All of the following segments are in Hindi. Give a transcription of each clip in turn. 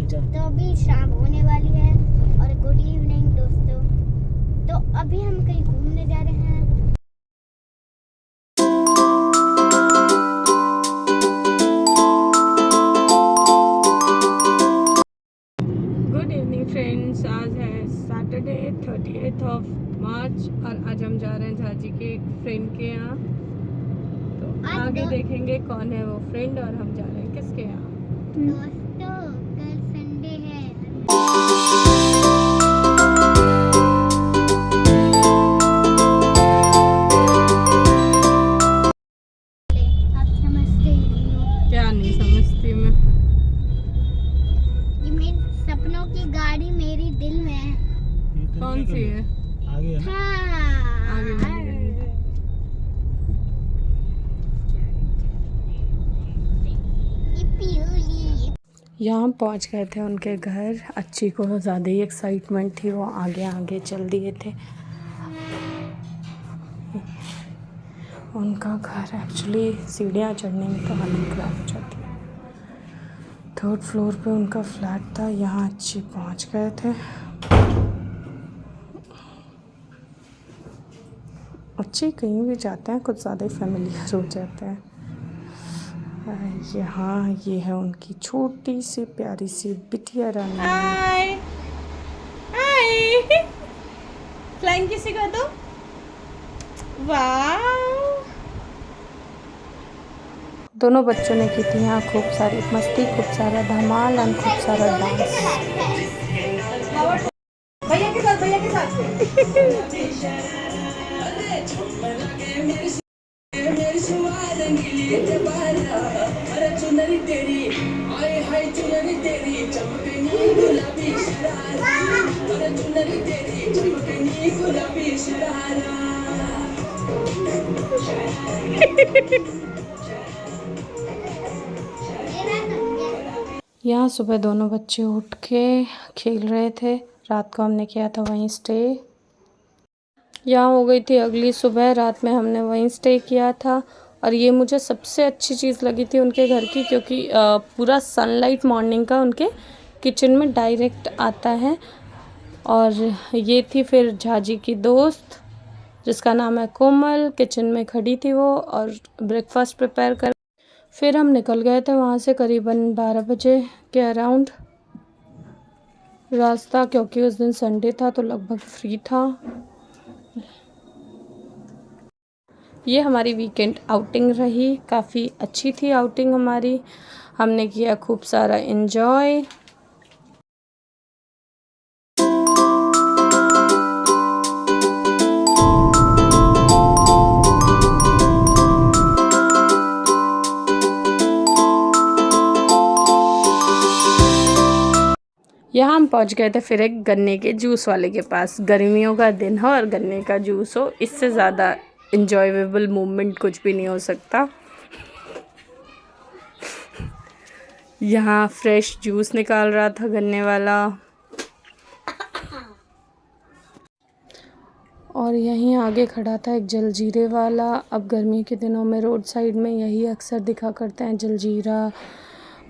तो अभी शाम होने वाली है और गुड इवनिंग दोस्तों। तो अभी हम कहीं घूमने जा रहे हैं। गुड इवनिंग फ्रेंड्स, आज है सैटरडे 30 मार्च और आज हम जा रहे हैं झाजी के एक फ्रेंड के यहाँ। तो आगे देखेंगे कौन है वो फ्रेंड और हम जा रहे हैं किसके यहाँ। दोस्तों कल संडे है। आप समझते ही नहीं हो। क्या नहीं समझती मैं। ये मेरी सपनों की गाड़ी मेरी दिल में है। कौन सी है? आगे है ना? हाँ। आगे नहीं है। यहाँ पहुँच गए थे उनके घर। अच्छी को ज़्यादा ही एक्साइटमेंट थी, वो आगे आगे चल दिए थे। उनका घर एक्चुअली सीढ़ियाँ चढ़ने में तो हालत खराब हो जाती है। 3rd फ्लोर पे उनका फ्लैट था। यहाँ अच्छी पहुँच गए थे। अच्छी कहीं भी जाते हैं कुछ ज़्यादा ही फेमिलियर हो जाते हैं। यहाँ ये है उनकी छोटी सी प्यारी सी बिटिया रानी। हाय हाय, फ्लाइंग किसी का दो। वाह, दोनों बच्चों ने की थी यहाँ खूब सारी मस्ती, खूब सारा धमाल और खूब सारा डांस। भैया के साथ यहाँ सुबह दोनों बच्चे उठ के खेल रहे थे। रात को हमने किया था वहीं स्टे। यहाँ हो गई थी अगली सुबह। रात में हमने वहीं स्टे किया था और ये मुझे सबसे अच्छी चीज़ लगी थी उनके घर की, क्योंकि पूरा सनलाइट मॉर्निंग का उनके किचन में डायरेक्ट आता है। और ये थी फिर झाजी की दोस्त जिसका नाम है कोमल। किचन में खड़ी थी वो और ब्रेकफास्ट प्रिपेयर कर। फिर हम निकल गए थे वहाँ से करीबन 12 बजे के अराउंड रास्ता, क्योंकि उस दिन संडे था तो लगभग फ्री था। ये हमारी वीकेंड आउटिंग रही। काफ़ी अच्छी थी आउटिंग हमारी। हमने किया खूब सारा एंजॉय। यहाँ हम पहुँच गए थे फिर एक गन्ने के जूस वाले के पास। गर्मियों का दिन हो और गन्ने का जूस हो, इससे ज़्यादा इंजॉयबल मोमेंट कुछ भी नहीं हो सकता। यहाँ फ्रेश जूस निकाल रहा था गन्ने वाला। और यहीं आगे खड़ा था एक जलजीरे वाला। अब गर्मी के दिनों में रोड साइड में यही अक्सर दिखा करते हैं, जलजीरा,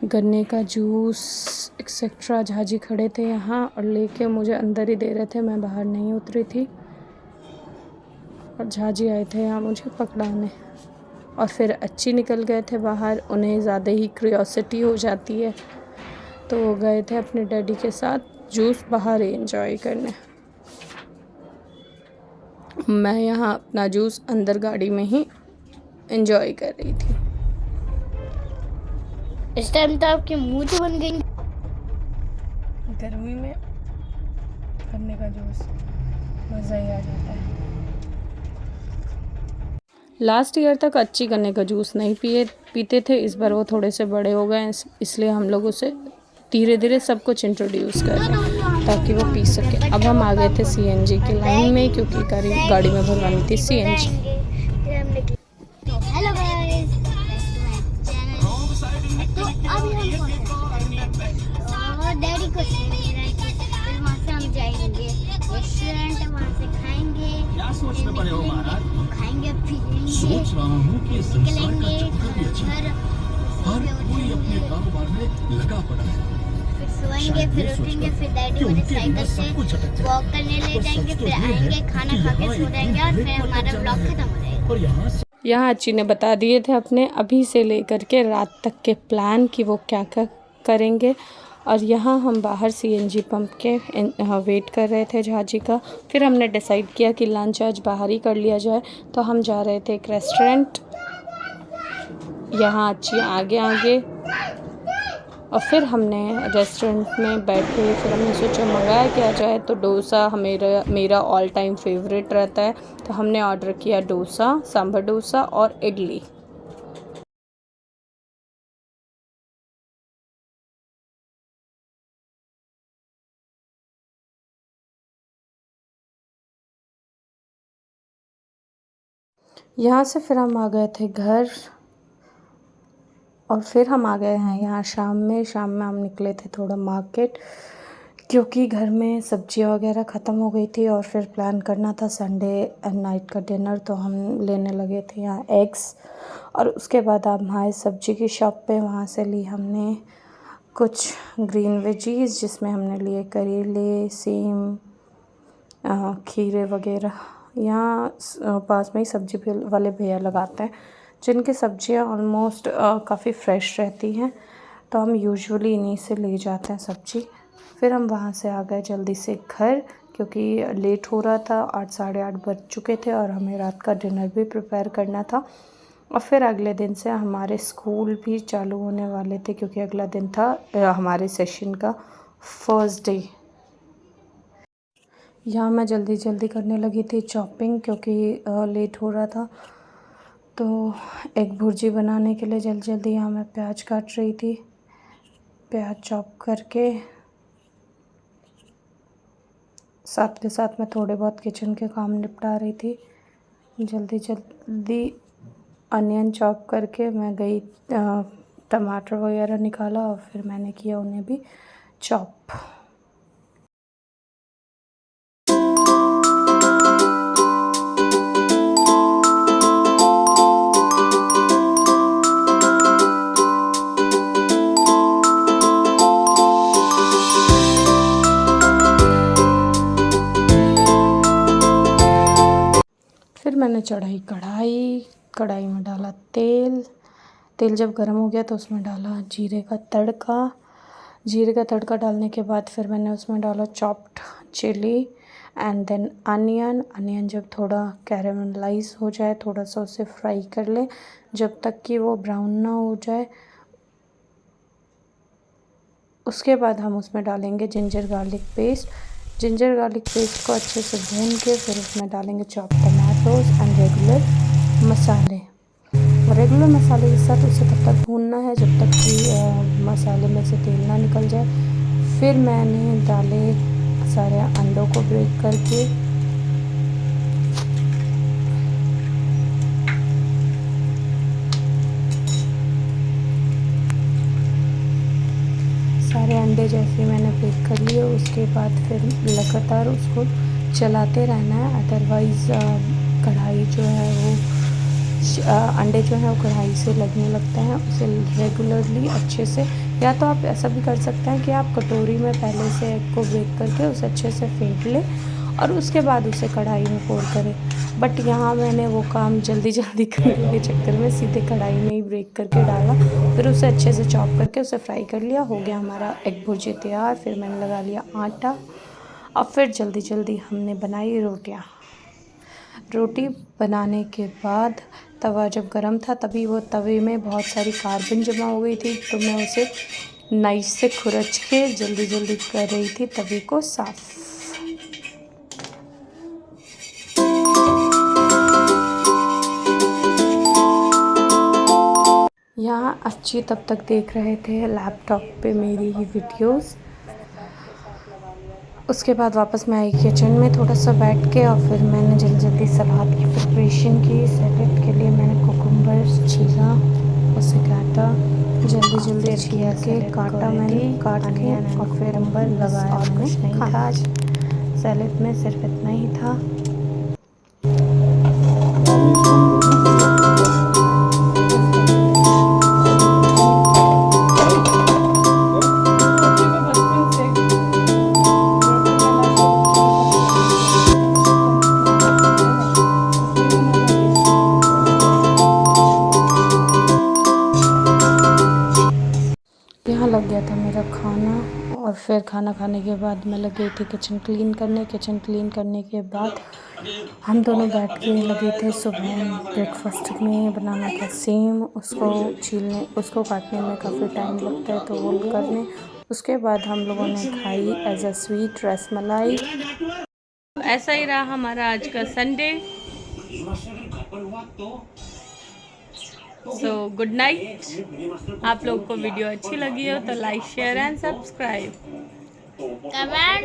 गन्ने का जूस एक्सेट्रा। झाजी खड़े थे यहाँ और लेके मुझे अंदर ही दे रहे थे, मैं बाहर नहीं उतरी थी। और झाजी आए थे यहाँ मुझे पकड़ाने और फिर अच्छी निकल गए थे बाहर। उन्हें ज़्यादा ही क्यूरियोसिटी हो जाती है तो वो गए थे अपने डैडी के साथ जूस बाहर ही एंजॉय करने। मैं यहाँ अपना जूस अंदर गाड़ी में ही एंजॉय कर रही थी। इस टाइम तो आपके मुंह तो बन गई। गर्मी में गन्ने का जूस मज़ा ही आ जाता है। लास्ट ईयर तक अच्छी गन्ने का जूस नहीं पीते थे। इस बार वो थोड़े से बड़े हो गए हैं, इसलिए हम लोग उसे धीरे धीरे सब कुछ इंट्रोड्यूस कर रहे हैं ताकि वो पी सके। अब हम आ गए थे सीएनजी की लाइन में क्योंकि गाड़ी में भरवानी थी सीएनजी। हेलो गाइस, तो अभी हम डैडी को फिर वहाँ से हम जाएंगे रेस्टोरेंट, वहाँ से खाएंगे, खाएंगे पिएंगे, निकलेंगे घर, फिर सोएंगे, फिर उठेंगे, फिर डैडी मुझे साइकिल से वॉक करने ले जाएंगे, फिर आएंगे, खाना खा के सो जाएंगे और फिर हमारा ब्लॉग खत्म हो जाएगा। यहाँ अच्छी ने बता दिए थे अपने अभी से लेकर के रात तक के प्लान कि वो क्या क्या करेंगे। और यहाँ हम बाहर सीएनजी पंप के वेट कर रहे थे झाजी का। फिर हमने डिसाइड किया कि लंच आज बाहर ही कर लिया जाए, तो हम जा रहे थे एक रेस्टोरेंट। यहाँ अच्छी आगे आगे और फिर हमने रेस्टोरेंट में बैठे, फिर हमने सोचा मंगाया क्या जाए। तो डोसा मेरा ऑल टाइम फेवरेट रहता है, तो हमने ऑर्डर किया डोसा, सांभर डोसा और इडली। यहाँ से फिर हम आ गए थे घर और फिर हम आ गए हैं यहाँ शाम में हम निकले थे थोड़ा मार्केट क्योंकि घर में सब्जियाँ वगैरह ख़त्म हो गई थी और फिर प्लान करना था संडे नाइट का डिनर। तो हम लेने लगे थे यहाँ एग्स और उसके बाद हम आए सब्जी की शॉप पे। वहाँ से ली हमने कुछ ग्रीन वेजीज जिसमें हमने लिए करेले, सेम, खीरे वगैरह। यहाँ पास में ही सब्जी वाले भैया लगाते हैं जिनकी सब्जियाँ ऑलमोस्ट काफ़ी फ्रेश रहती हैं, तो हम यूजुअली इन्हीं से ले जाते हैं सब्जी। फिर हम वहाँ से आ गए जल्दी से घर क्योंकि लेट हो रहा था, 8 साढ़े 8 बज चुके थे और हमें रात का डिनर भी प्रिपेयर करना था। और फिर अगले दिन से हमारे स्कूल भी चालू होने वाले थे क्योंकि अगला दिन था हमारे सेशन का फर्स्ट डे। यहाँ मैं जल्दी करने लगी थी चॉपिंग क्योंकि लेट हो रहा था। तो एग भुर्जी बनाने के लिए जल्दी यहाँ मैं प्याज काट रही थी। प्याज चॉप करके साथ के साथ मैं थोड़े बहुत किचन के काम निपटा रही थी। जल्दी अनियन चॉप करके मैं गई, टमाटर वगैरह निकाला और फिर मैंने किया उन्हें भी चॉप। फिर मैंने चढ़ाई कढ़ाई में डाला तेल जब गर्म हो गया तो उसमें डाला जीरे का तड़का डालने के बाद फिर मैंने उसमें डाला chopped chilli and then onion जब थोड़ा कैरेमलाइज हो जाए थोड़ा सा उसे फ्राई कर ले जब तक कि वो ब्राउन ना हो जाए। उसके बाद हम उसमें डालेंगे जिंजर गार्लिक पेस्ट को अच्छे से भून के फिर उसमें डालेंगे चॉप टमाटोज एंड रेगुलर मसाले के साथ उसे तब तक भूनना है जब तक कि मसाले में से तेल ना निकल जाए। फिर मैंने डाले सारे अंडों को ब्रेक करके, सारे अंडे जैसे मैंने ब्रेक कर लिए। उसके बाद फिर लगातार उसको चलाते रहना है, अदरवाइज़ कढ़ाई जो है वो अंडे जो है वो कढ़ाई से लगने लगते हैं। उसे रेगुलरली अच्छे से, या तो आप ऐसा भी कर सकते हैं कि आप कटोरी में पहले से एग को ब्रेक करके उसे अच्छे से फेंट लें और उसके बाद उसे कढ़ाई में पोर करें। बट यहाँ मैंने वो काम जल्दी करने के चक्कर में सीधे कढ़ाई में ही ब्रेक करके डाला, फिर उसे अच्छे से चॉप करके उसे फ्राई कर लिया। हो गया हमारा एग भुर्जी तैयार। फिर मैंने लगा लिया आटा और फिर जल्दी हमने बनाई रोटी बनाने के बाद तवा जब गर्म था तभी वो तवे में बहुत सारी कार्बन जमा हो गई थी, तो मैं उसे नाइफ से खुरच के जल्दी कर रही थी तवे को साफ़। यहाँ अच्छी तब तक देख रहे थे लैपटॉप पे मेरी ही वीडियोस। उसके बाद वापस मैं आई किचन में थोड़ा सा बैठ के और फिर मैंने जल्दी सलाद की प्रिपरेशन की। सैलेड के लिए मैंने कुकुम्बर छीला, उसे काटा, जल्दी छील के काटा मैंने, काट के और फिर लगाया। और कुछ नहीं था आज सैलेड में, सिर्फ इतना ही था। यहाँ लग गया था मेरा खाना और फिर खाना खाने के बाद मैं लग गई थी किचन क्लीन करने। किचन क्लीन करने के बाद हम दोनों बैठ के लगे थे। सुबह ब्रेकफास्ट में बनाना था सेम, उसको छीलने, उसको काटने में काफ़ी टाइम लगता है तो वो करने। उसके बाद हम लोगों ने खाई एज अ स्वीट रसमलाई। ऐसा ही रहा हमारा आज का संडे। So good night. आप लोगों को वीडियो अच्छी लगी हो तो like share and subscribe, comment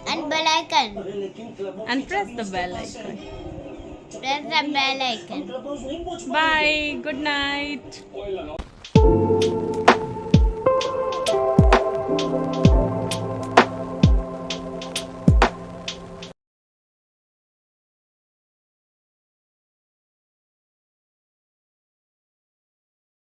and bell icon and press the bell icon. Press the bell icon. Bye, good night.